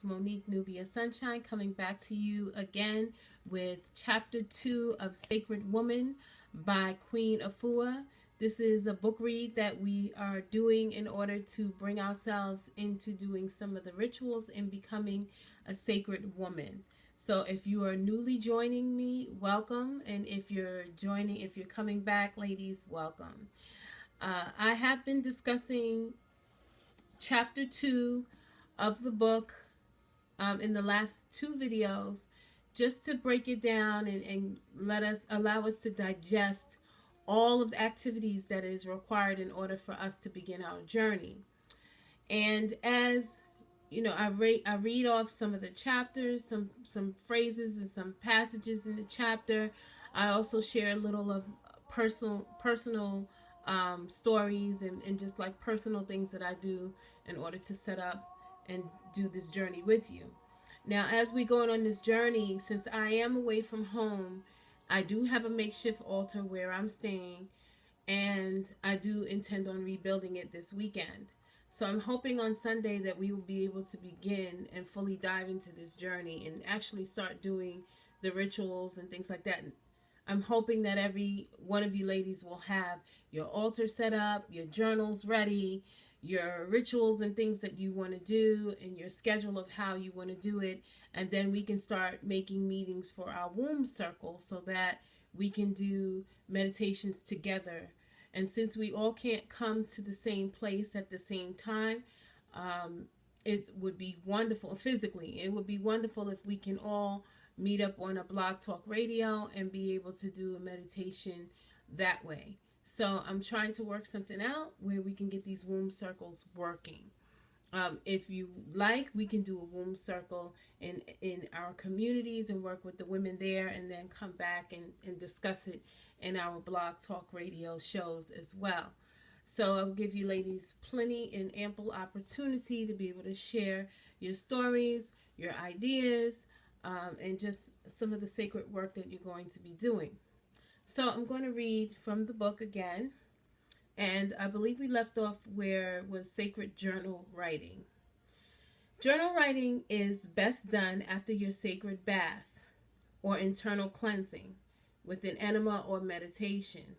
Monique, Nubia Sunshine, coming back to you again with Chapter 2 of Sacred Woman by Queen Afua. This is a book read that we are doing in order to bring ourselves into doing some of the rituals and becoming a sacred woman. So if you are newly joining me, welcome. And if you're coming back, ladies, welcome. I have been discussing Chapter 2 of the book in the last two videos, just to break it down and allow us to digest all of the activities that is required in order for us to begin our journey. And as you know, I read off some of the chapters, some phrases and some passages in the chapter. I also share a little of personal stories and just like personal things that I do in order to set up and do this journey with you. Now, as we go on this journey, since I am away from home, I do have a makeshift altar where I'm staying, and I do intend on rebuilding it this weekend. So I'm hoping on Sunday that we will be able to begin and fully dive into this journey and actually start doing the rituals and things like that. I'm hoping that every one of you ladies will have your altar set up, your journals ready, your rituals and things that you want to do, and your schedule of how you want to do it. And then we can start making meetings for our womb circle so that we can do meditations together. And since we all can't come to the same place at the same time, it would be wonderful physically. It would be wonderful if we can all meet up on a Blog Talk Radio and be able to do a meditation that way. So I'm trying to work something out where we can get these womb circles working. If you like, we can do a womb circle in our communities and work with the women there, and then come back and discuss it in our Blog Talk Radio shows as well. So I'll give you ladies plenty and ample opportunity to be able to share your stories, your ideas, and just some of the sacred work that you're going to be doing. So I'm going to read from the book again, and I believe we left off where it was sacred journal writing. Journal writing is best done after your sacred bath or internal cleansing with an enema or meditation.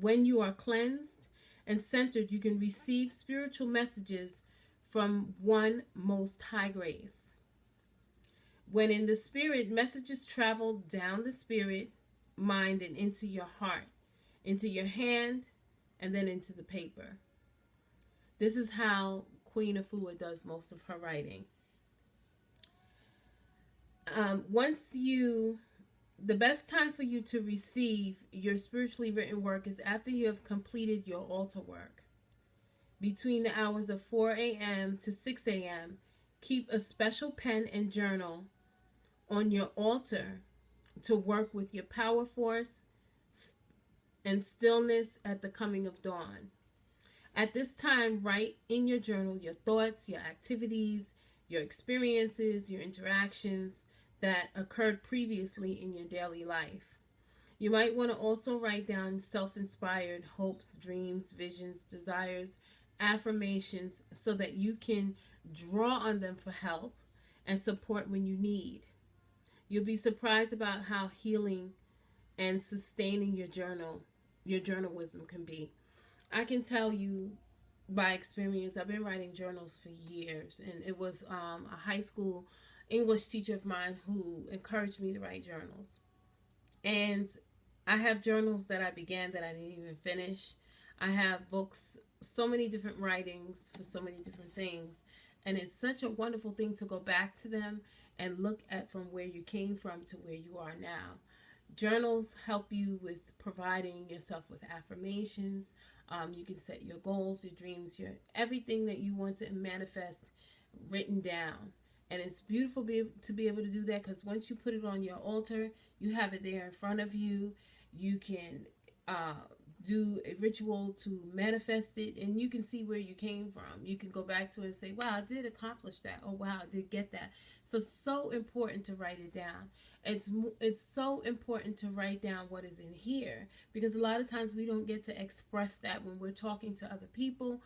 When you are cleansed and centered, you can receive spiritual messages from one most high grace. When in the spirit, messages travel down the spirit, mind, and into your heart, into your hand, and then into the paper. This is how Queen Afua does most of her writing. The best time for you to receive your spiritually written work is after you have completed your altar work. Between the hours of 4 a.m. to 6 a.m., keep a special pen and journal on your altar to work with your power force and stillness at the coming of dawn. At this time, write in your journal your thoughts, your activities, your experiences, your interactions that occurred previously in your daily life. You might want to also write down self-inspired hopes, dreams, visions, desires, affirmations, so that you can draw on them for help and support when you need. You'll be surprised about how healing and sustaining your journal wisdom can be. I can tell you by experience, I've been writing journals for years, and it was a high school English teacher of mine who encouraged me to write journals. And I have journals that I began that I didn't even finish. I have books, so many different writings for so many different things, and it's such a wonderful thing to go back to them and look at from where you came from to where you are now. Journals help you with providing yourself with affirmations. You can set your goals, your dreams, your everything that you want to manifest written down. And it's beautiful to be able to do that, because once you put it on your altar, you have it there in front of you. You can do a ritual to manifest it, and you can see where you came from. You can go back to it and say, wow, I did accomplish that. Oh, wow, I did get that. So important to write it down. It's so important to write down what is in here, because a lot of times we don't get to express that when we're talking to other people.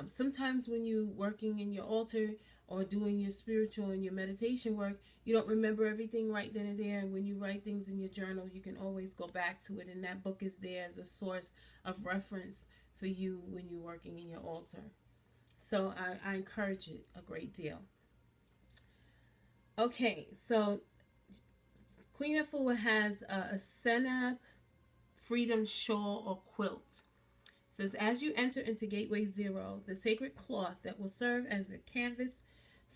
Sometimes when you're working in your altar, or doing your spiritual and your meditation work, you don't remember everything right then and there. And when you write things in your journal, you can always go back to it. And that book is there as a source of reference for you when you're working in your altar. So I encourage it a great deal. Okay, so Queen Afua has a Senab Freedom Shawl or Quilt. It says, as you enter into Gateway 0, the sacred cloth that will serve as a canvas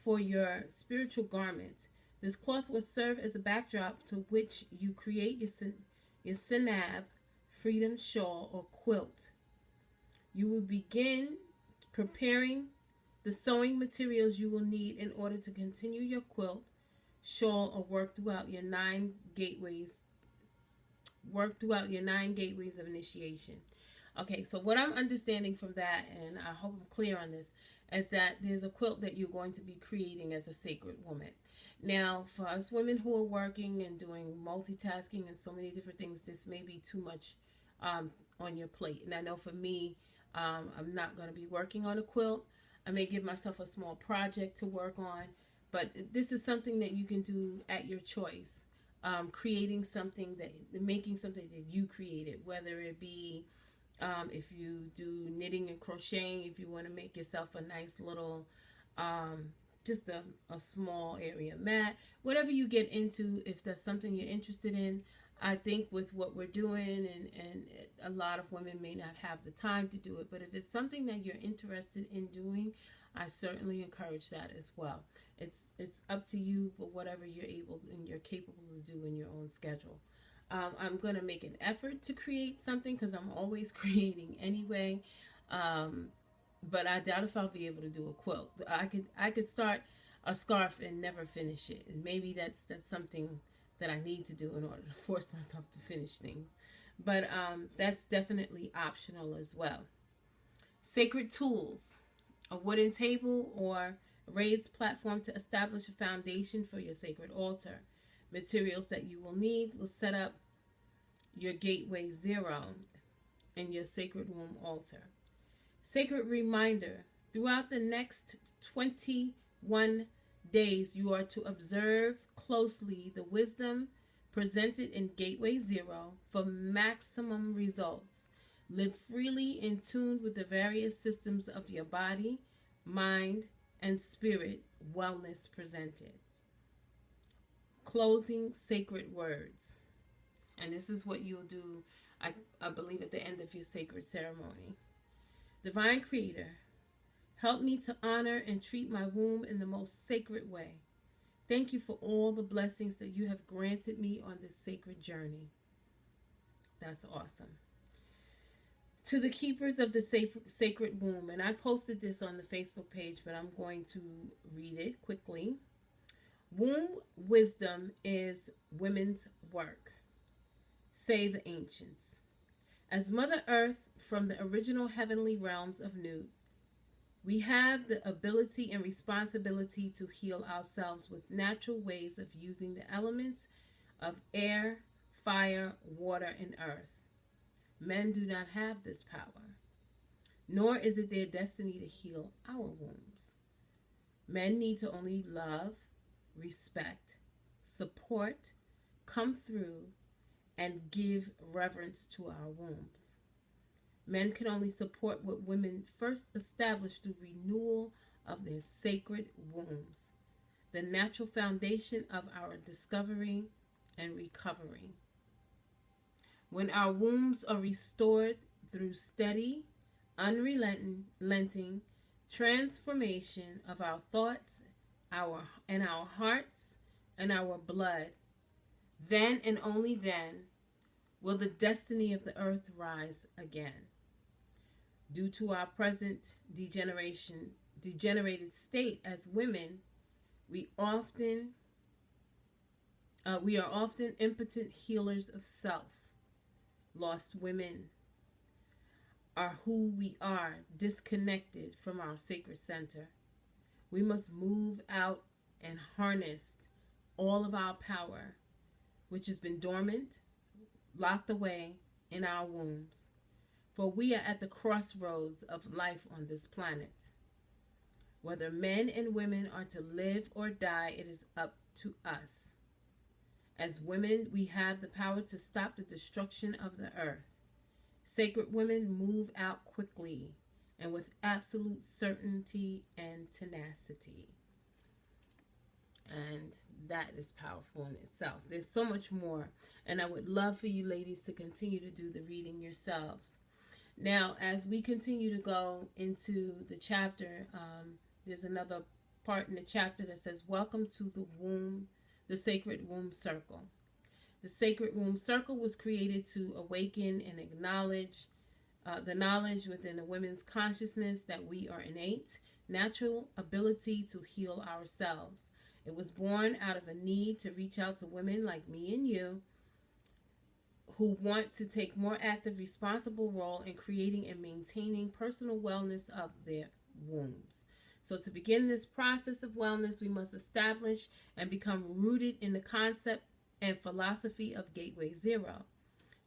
for your spiritual garment. This cloth will serve as a backdrop to which you create your Senab Freedom Shawl or Quilt. You will begin preparing the sewing materials you will need in order to continue your quilt, shawl, or work throughout your 9 gateways. Work throughout your 9 gateways of initiation. Okay, so what I'm understanding from that, and I hope I'm clear on this, is that there's a quilt that you're going to be creating as a sacred woman. Now, for us women who are working and doing multitasking and so many different things, this may be too much on your plate. And I know for me, I'm not going to be working on a quilt. I may give myself a small project to work on, but this is something that you can do at your choice. Creating something making something that you created, whether it be if you do knitting and crocheting, if you want to make yourself a nice little, just a small area mat, whatever you get into, if that's something you're interested in. I think with what we're doing, and a lot of women may not have the time to do it, but if it's something that you're interested in doing, I certainly encourage that as well. It's up to you, but whatever you're able and you're capable to do in your own schedule. I'm going to make an effort to create something because I'm always creating anyway, but I doubt if I'll be able to do a quilt. I could start a scarf and never finish it, and maybe that's something that I need to do in order to force myself to finish things. But that's definitely optional as well. Sacred tools, a wooden table or raised platform to establish a foundation for your sacred altar. Materials that you will need will set up your Gateway 0 and your sacred womb altar. Sacred reminder, throughout the next 21 days, you are to observe closely the wisdom presented in Gateway 0 for maximum results. Live freely in tune with the various systems of your body, mind, and spirit wellness presented. Closing sacred words. And this is what you'll do, I believe, at the end of your sacred ceremony. Divine Creator, help me to honor and treat my womb in the most sacred way. Thank you for all the blessings that you have granted me on this sacred journey. That's awesome. To the keepers of the sacred womb, and I posted this on the Facebook page, but I'm going to read it quickly. Womb wisdom is women's work, say the ancients. As Mother Earth from the original heavenly realms of Nub, we have the ability and responsibility to heal ourselves with natural ways of using the elements of air, fire, water, and earth. Men do not have this power, nor is it their destiny to heal our wombs. Men need to only love, respect, support, come through, and give reverence to our wombs. Men can only support what women first established through renewal of their sacred wombs, the natural foundation of our discovery and recovery. When our wombs are restored through steady, unrelenting transformation of our thoughts, our hearts, and our blood, then and only then will the destiny of the earth rise again. Due to our present degenerated state as women, we are often impotent healers of self. Lost women are who we are, disconnected from our sacred center. We must move out and harness all of our power, which has been dormant, locked away in our wombs. For we are at the crossroads of life on this planet. Whether men and women are to live or die, it is up to us. As women, we have the power to stop the destruction of the earth. Sacred women move out quickly and with absolute certainty and tenacity. And that is powerful in itself. There's so much more. And I would love for you ladies to continue to do the reading yourselves. Now, as we continue to go into the chapter, there's another part in the chapter that says, welcome to the womb, the sacred womb circle. The sacred womb circle was created to awaken and acknowledge the knowledge within a woman's consciousness that we are innate, natural ability to heal ourselves. It was born out of a need to reach out to women like me and you who want to take more active, responsible role in creating and maintaining personal wellness of their wombs. So to begin this process of wellness, we must establish and become rooted in the concept and philosophy of Gateway Zero,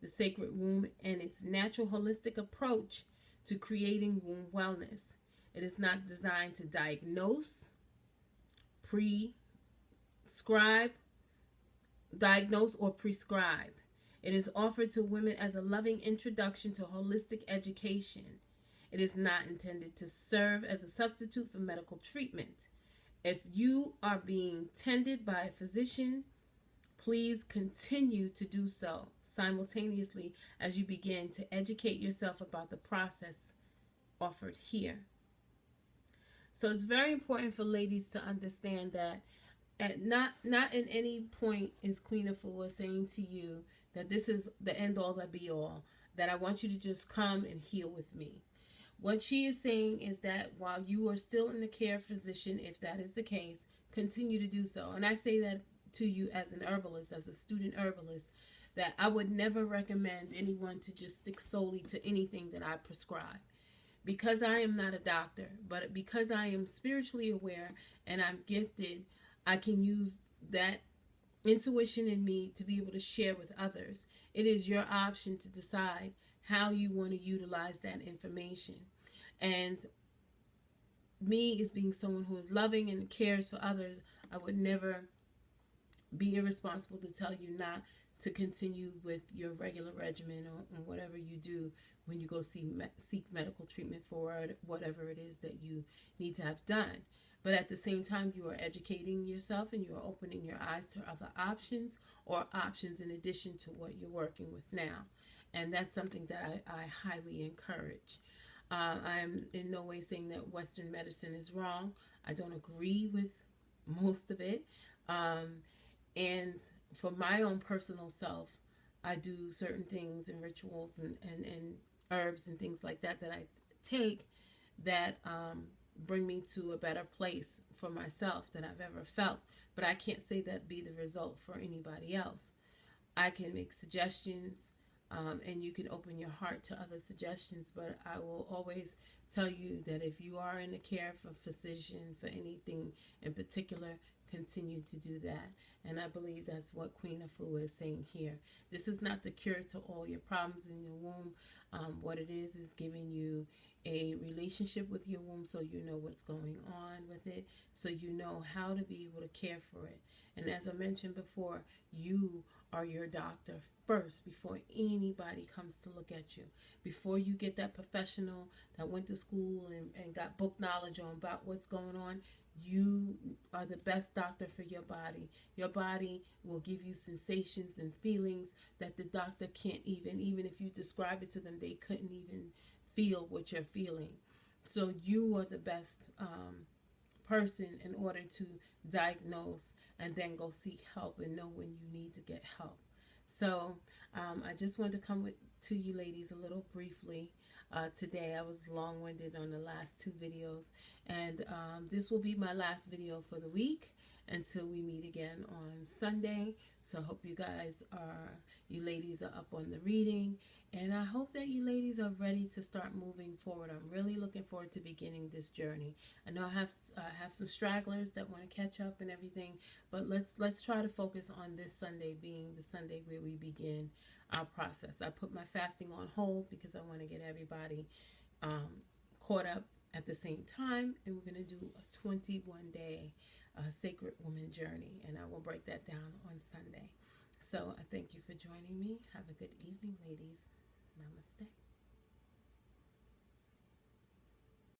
the sacred womb and its natural holistic approach to creating womb wellness. It is not designed to diagnose, diagnose or prescribe. It is offered to women as a loving introduction to holistic education. It is not intended to serve as a substitute for medical treatment. If you are being tended by a physician, please continue to do so simultaneously as you begin to educate yourself about the process offered here. So it's very important for ladies to understand that not at any point is Queen Afua saying to you that this is the end all that be all, that I want you to just come and heal with me. What she is saying is that while you are still in the care physician, if that is the case, continue to do so. And I say that to you as an herbalist, as a student herbalist, that I would never recommend anyone to just stick solely to anything that I prescribe. Because I am not a doctor, but because I am spiritually aware and I'm gifted, I can use that intuition in me to be able to share with others. It is your option to decide how you want to utilize that information. And me, as being someone who is loving and cares for others, I would never be irresponsible to tell you not to continue with your regular regimen or whatever you do when you go seek medical treatment for whatever it is that you need to have done. But at the same time, you are educating yourself and you are opening your eyes to other options or options in addition to what you're working with now. And that's something that I highly encourage. I am in no way saying that Western medicine is wrong. I don't agree with most of it. And for my own personal self, I do certain things and rituals and herbs and things like that I take that bring me to a better place for myself than I've ever felt. But I can't say that be the result for anybody else. I can make suggestions, and you can open your heart to other suggestions, but I will always tell you that if you are in the care of a physician for anything in particular, continue to do that. And I believe that's what Queen Afua is saying here. This is not the cure to all your problems in your womb. What it is giving you a relationship with your womb so you know what's going on with it, so you know how to be able to care for it. And as I mentioned before, you are your doctor first before anybody comes to look at you. Before you get that professional that went to school and got book knowledge on about what's going on, you are the best doctor for your body. Your body will give you sensations and feelings that the doctor can't even if you describe it to them, they couldn't even feel what you're feeling. So you are the best person in order to diagnose and then go seek help and know when you need to get help. So I just wanted to come to you ladies a little briefly today. I was long-winded on the last two videos, and this will be my last video for the week until we meet again on Sunday. So I hope you ladies are up on the reading, and I hope that you ladies are ready to start moving forward. I'm really looking forward to beginning this journey. I know I have some stragglers that want to catch up and everything, but let's try to focus on this Sunday being the Sunday where we begin our process. I put my fasting on hold because I want to get everybody caught up at the same time, and we're going to do a 21-day sacred woman journey, and I will break that down on Sunday. So I thank you for joining me. Have a good evening, ladies. Namaste.